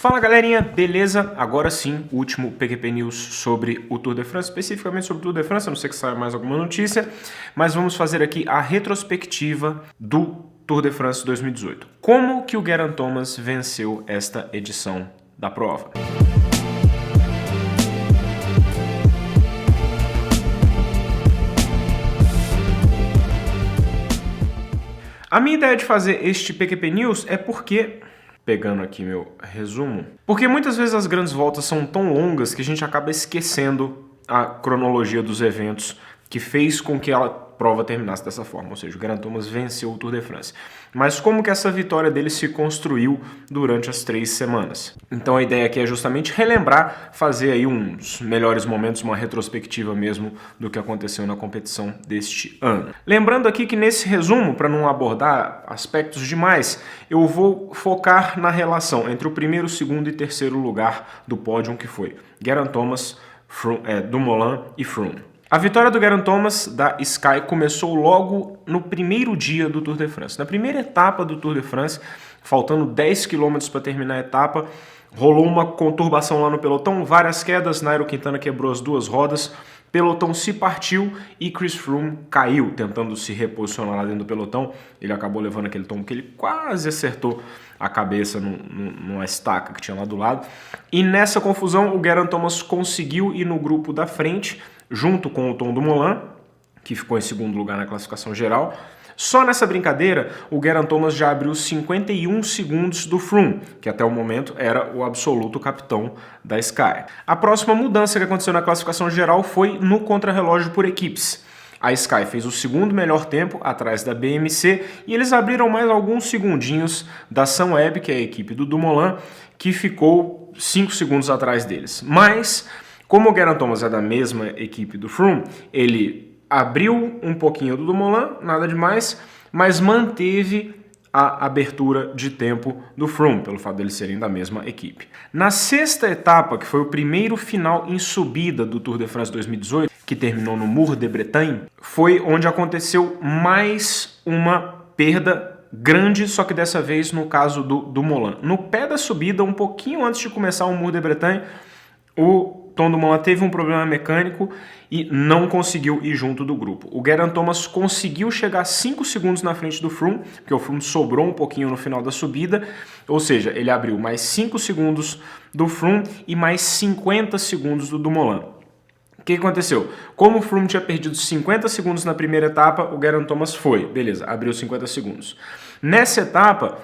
Fala galerinha, beleza? Agora sim, o último PQP News sobre o Tour de France, especificamente sobre o Tour de France, a não sei que saia mais alguma notícia, mas vamos fazer aqui a retrospectiva do Tour de France 2018. Como que o Geraint Thomas venceu esta edição da prova? A minha ideia de fazer este PQP News é porque... Pegando aqui meu resumo. Porque muitas vezes as grandes voltas são tão longas que a gente acaba esquecendo a cronologia dos eventos que fez com que a prova terminasse dessa forma. Ou seja, o Geraint Thomas venceu o Tour de France. Mas como que essa vitória dele se construiu durante as 3 semanas? Então a ideia aqui é justamente relembrar, fazer aí uns melhores momentos, uma retrospectiva mesmo do que aconteceu na competição deste ano. Lembrando aqui que nesse resumo, para não abordar aspectos demais, eu vou focar na relação entre o primeiro, segundo e terceiro lugar do pódio, que foi Geraint Thomas, Dumoulin e Froome. A vitória do Geraint Thomas da Sky começou logo no primeiro dia do Tour de France. Na primeira etapa do Tour de France, faltando 10 km para terminar a etapa, rolou uma conturbação lá no pelotão, várias quedas, Nairo Quintana quebrou as 2 rodas, pelotão se partiu e Chris Froome caiu, tentando se reposicionar lá dentro do pelotão. Ele acabou levando aquele tombo que ele quase acertou a cabeça numa estaca que tinha lá do lado. E nessa confusão, o Geraint Thomas conseguiu ir no grupo da frente, junto com o Tom Dumoulin, que ficou em segundo lugar na classificação geral. Só nessa brincadeira, o Geraint Thomas já abriu 51 segundos do Froome, que até o momento era o absoluto capitão da Sky. A próxima mudança que aconteceu na classificação geral foi no contrarrelógio por equipes. A Sky fez o segundo melhor tempo atrás da BMC e eles abriram mais alguns segundinhos da Sunweb, que é a equipe do Dumoulin, que ficou 5 segundos atrás deles. Mas, como o Geraint Thomas é da mesma equipe do Froome, ele abriu um pouquinho do Dumoulin, nada demais, mas manteve a abertura de tempo do Froome, pelo fato deles serem da mesma equipe. Na sexta etapa, que foi o primeiro final em subida do Tour de France 2018, que terminou no Mur de Bretagne, foi onde aconteceu mais uma perda grande, só que dessa vez no caso do Dumoulin. No pé da subida, um pouquinho antes de começar o Mur de Bretagne, o Tom Dumoulin teve um problema mecânico e não conseguiu ir junto do grupo. O Geraint Thomas conseguiu chegar 5 segundos na frente do Froome, porque o Froome sobrou um pouquinho no final da subida, ou seja, ele abriu mais 5 segundos do Froome e mais 50 segundos do Dumoulin. O que aconteceu? Como o Froome tinha perdido 50 segundos na primeira etapa, o Geraint Thomas foi, beleza, abriu 50 segundos. Nessa etapa,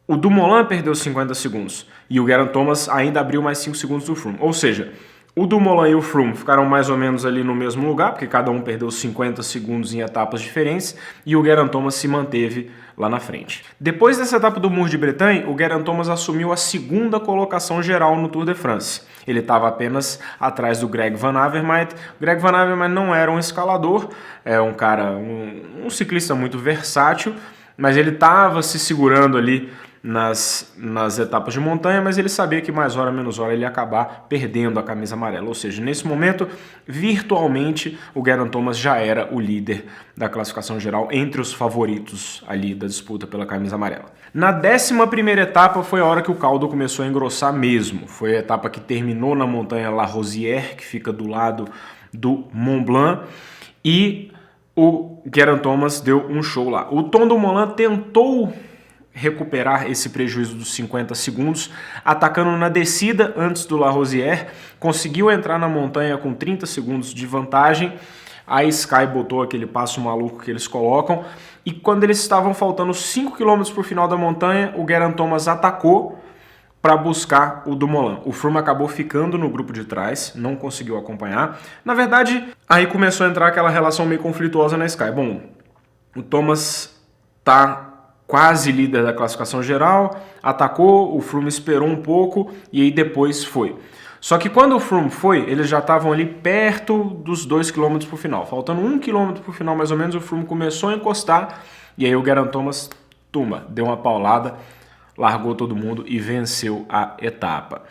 o Dumoulin perdeu 50 segundos e o Geraint Thomas ainda abriu mais 5 segundos do Froome. Ou seja, o Dumoulin e o Froome ficaram mais ou menos ali no mesmo lugar, porque cada um perdeu 50 segundos em etapas diferentes, e o Geraint Thomas se manteve lá na frente. Depois dessa etapa do Mur de Bretagne, o Geraint Thomas assumiu a segunda colocação geral no Tour de France. Ele estava apenas atrás do Greg Van Avermaet. O Greg Van Avermaet não era um escalador, é um cara, um ciclista muito versátil, mas ele estava se segurando ali nas etapas de montanha, mas ele sabia que mais hora menos hora ele ia acabar perdendo a camisa amarela. Ou seja, nesse momento, virtualmente, o Geraint Thomas já era o líder da classificação geral, entre os favoritos ali da disputa pela camisa amarela. Na 11ª etapa foi a hora que o caldo começou a engrossar mesmo. Foi a etapa que terminou na montanha La Rosière, que fica do lado do Mont Blanc, e o Geraint Thomas deu um show lá. O Tom Dumoulin tentou recuperar esse prejuízo dos 50 segundos, atacando na descida antes do La Rosière, conseguiu entrar na montanha com 30 segundos de vantagem. A Sky botou aquele passo maluco que eles colocam, e quando eles estavam faltando 5 km para o final da montanha, o Geraint Thomas atacou para buscar o Dumoulin. O Froome acabou ficando no grupo de trás, não conseguiu acompanhar. Na verdade, aí começou a entrar aquela relação meio conflituosa na Sky. Bom, o Thomas tá quase líder da classificação geral, atacou, o Froome esperou um pouco e aí depois foi. Só que quando o Froome foi, eles já estavam ali perto dos 2 km para o final. Faltando 1 km para o final mais ou menos, o Froome começou a encostar e aí o Geraint Thomas, deu uma paulada, largou todo mundo e venceu a etapa.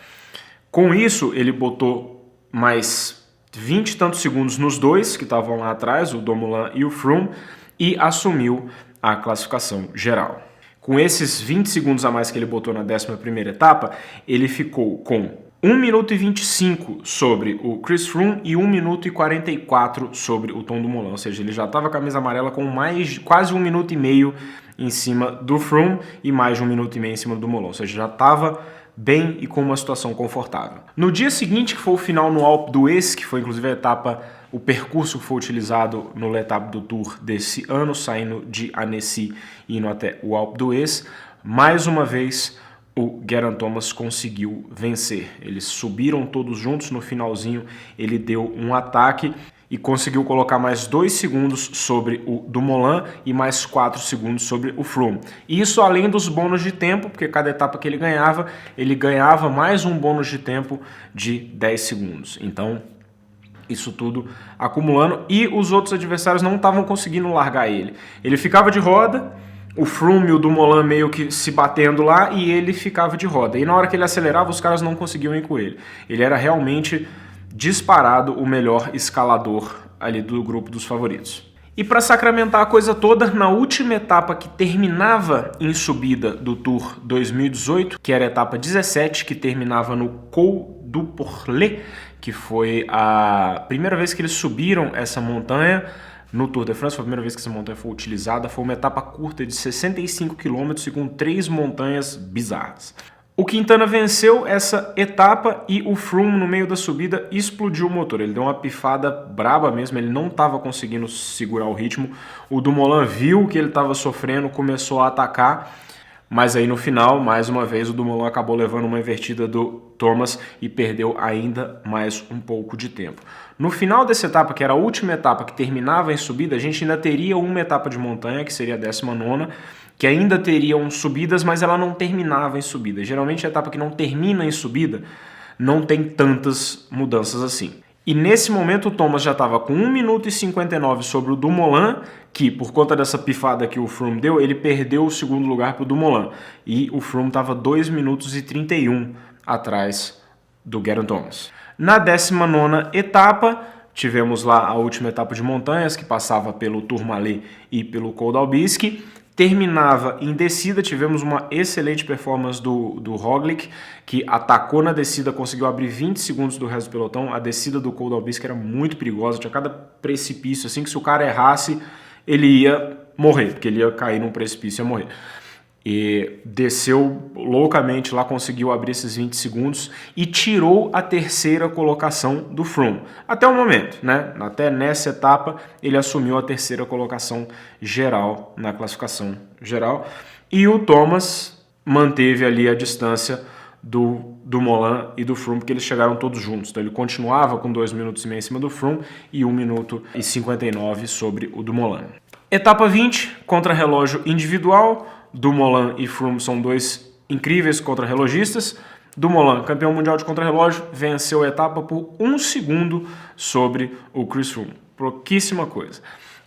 Com isso, ele botou mais 20 e tantos segundos nos dois que estavam lá atrás, o Dumoulin e o Froome, e assumiu a classificação geral. Com esses 20 segundos a mais que ele botou na 11ª etapa, ele ficou com 1 minuto e 25 sobre o Chris Froome e 1 minuto e 44 sobre o Tom Dumoulin. Ou seja, ele já estava com a camisa amarela com quase 1 minuto e meio em cima do Froome e mais de 1 minuto e meio em cima do Dumoulin. Ou seja, já estava bem e com uma situação confortável. No dia seguinte, que foi o final no Alpe d'Huez, que foi inclusive a etapa, o percurso que foi utilizado no L'Étape do Tour desse ano, saindo de Annecy e indo até o Alpe d'Huez, mais uma vez o Geraint Thomas conseguiu vencer. Eles subiram todos juntos, no finalzinho ele deu um ataque e conseguiu colocar mais 2 segundos sobre o Dumoulin e mais 4 segundos sobre o Froome. Isso além dos bônus de tempo, porque cada etapa que ele ganhava mais um bônus de tempo de 10 segundos. Então, isso tudo acumulando, e os outros adversários não estavam conseguindo largar ele. Ele ficava de roda, o Froome e o Dumoulin meio que se batendo lá, e ele ficava de roda. E na hora que ele acelerava, os caras não conseguiam ir com ele. Ele era realmente disparado o melhor escalador ali do grupo dos favoritos. E para sacramentar a coisa toda, na última etapa que terminava em subida do Tour 2018, que era a etapa 17, que terminava no Col du Porlet, que foi a primeira vez que eles subiram essa montanha no Tour de France, foi a primeira vez que essa montanha foi utilizada, foi uma etapa curta de 65 km e com 3 montanhas bizarras. O Quintana venceu essa etapa e o Froome, no meio da subida, explodiu o motor. Ele deu uma pifada braba mesmo, ele não estava conseguindo segurar o ritmo. O Dumoulin viu que ele estava sofrendo, começou a atacar, mas aí no final, mais uma vez, o Dumoulin acabou levando uma invertida do Thomas e perdeu ainda mais um pouco de tempo. No final dessa etapa, que era a última etapa que terminava em subida, a gente ainda teria uma etapa de montanha, que seria a 19ª, que ainda teriam subidas, mas ela não terminava em subida. Geralmente a etapa que não termina em subida não tem tantas mudanças assim. E nesse momento o Thomas já estava com 1 minuto e 59 sobre o Dumoulin, que por conta dessa pifada que o Froome deu, ele perdeu o segundo lugar para o Dumoulin. E o Froome estava 2 minutos e 31 atrás do Geraint Thomas. Na 19ª etapa, tivemos lá a última etapa de montanhas, que passava pelo Tourmalet e pelo Col d'Aubisque. Terminava em descida, tivemos uma excelente performance do Roglic, que atacou na descida, conseguiu abrir 20 segundos do resto do pelotão. A descida do Col d'Aubisque era muito perigosa, tinha cada precipício, assim, que se o cara errasse, ele ia morrer, porque ele ia cair num precipício e ia morrer. E desceu loucamente lá, conseguiu abrir esses 20 segundos e tirou a 3ª colocação do Froome. Até o momento, né? Até nessa etapa, ele assumiu a 3ª colocação geral, na classificação geral. E o Thomas manteve ali a distância do Dumoulin e do Froome, porque eles chegaram todos juntos. Então ele continuava com 2 minutos e meio em cima do Froome e 1 minuto e 59 sobre o Dumoulin. Etapa 20, contrarrelógio individual. Dumoulin e Froome são 2 incríveis contrarrelogistas. Dumoulin, campeão mundial de contrarrelógio, venceu a etapa por 1 segundo sobre o Chris Froome. Pouquíssima coisa.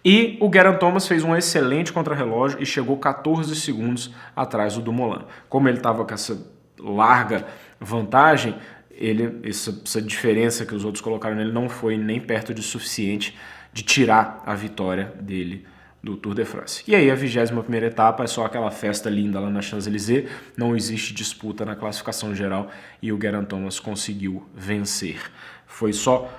E o Geraint Thomas fez um excelente contrarrelógio e chegou 14 segundos atrás do Dumoulin. Como ele estava com essa larga vantagem, essa diferença que os outros colocaram nele não foi nem perto de suficiente de tirar a vitória dele do Tour de France. E aí a 21ª etapa é só aquela festa linda lá na Champs-Élysées, não existe disputa na classificação geral e o Geraint Thomas conseguiu vencer. Foi só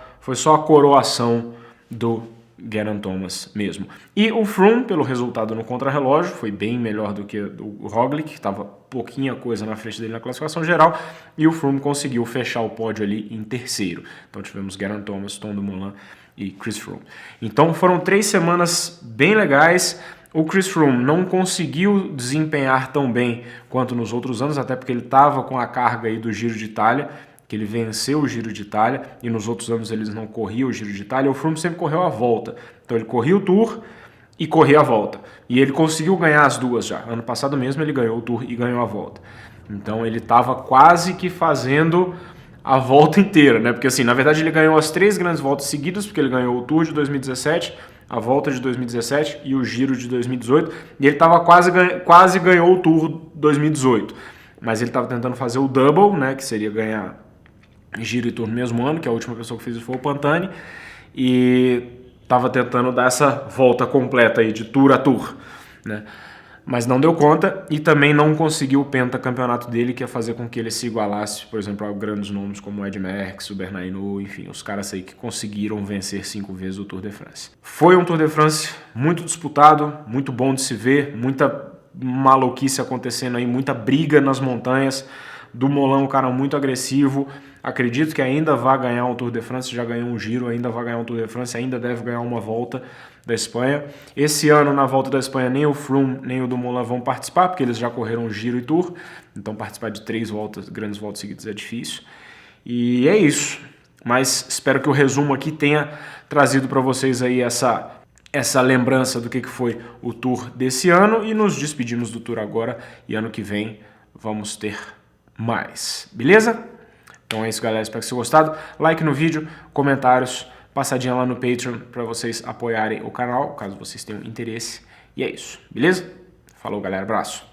a coroação do Geraint Thomas mesmo. E o Froome, pelo resultado no contrarrelógio, foi bem melhor do que o Roglic, que estava pouquinha coisa na frente dele na classificação geral, e o Froome conseguiu fechar o pódio ali em 3º. Então tivemos Geraint Thomas, Tom Dumoulin e Chris Froome. Então foram 3 semanas bem legais. O Chris Froome não conseguiu desempenhar tão bem quanto nos outros anos, até porque ele estava com a carga aí do Giro de Itália, que ele venceu o Giro de Itália, e nos outros anos eles não corriam o Giro de Itália. O Froome sempre correu a volta. Então ele corria o Tour e corria a volta. E ele conseguiu ganhar as duas já. Ano passado mesmo ele ganhou o Tour e ganhou a volta. Então ele estava quase que fazendo a volta inteira, né? Porque assim, na verdade ele ganhou as 3 grandes voltas seguidas, porque ele ganhou o Tour de 2017, a volta de 2017 e o Giro de 2018, e ele quase ganhou o Tour 2018, mas ele estava tentando fazer o double, né? Que seria ganhar Giro e Tour no mesmo ano, que a última pessoa que fez isso foi o Pantani, e estava tentando dar essa volta completa aí de Tour a Tour, né? mas não deu conta e também não conseguiu o pentacampeonato dele, que ia fazer com que ele se igualasse, por exemplo, a grandes nomes como o Ed Merckx, o Bernard Hinault, enfim, os caras aí que conseguiram vencer 5 vezes o Tour de France. Foi um Tour de France muito disputado, muito bom de se ver, muita maluquice acontecendo aí, muita briga nas montanhas. Dumoulin, um cara muito agressivo, acredito que ainda vai ganhar um Tour de France, já ganhou um Giro, ainda vai ganhar um Tour de France, ainda deve ganhar uma volta da Espanha. Esse ano, na volta da Espanha, nem o Froome nem o Dumoulin vão participar, porque eles já correram Giro e Tour, então participar de 3 voltas, grandes voltas seguidas é difícil. E é isso, mas espero que o resumo aqui tenha trazido para vocês aí essa lembrança do que foi o Tour desse ano, e nos despedimos do Tour agora, e ano que vem vamos ter mais, beleza? Então é isso, galera, espero que vocês tenham gostado. Like no vídeo, comentários, passadinha lá no Patreon para vocês apoiarem o canal, caso vocês tenham interesse. E é isso, beleza? Falou, galera, abraço.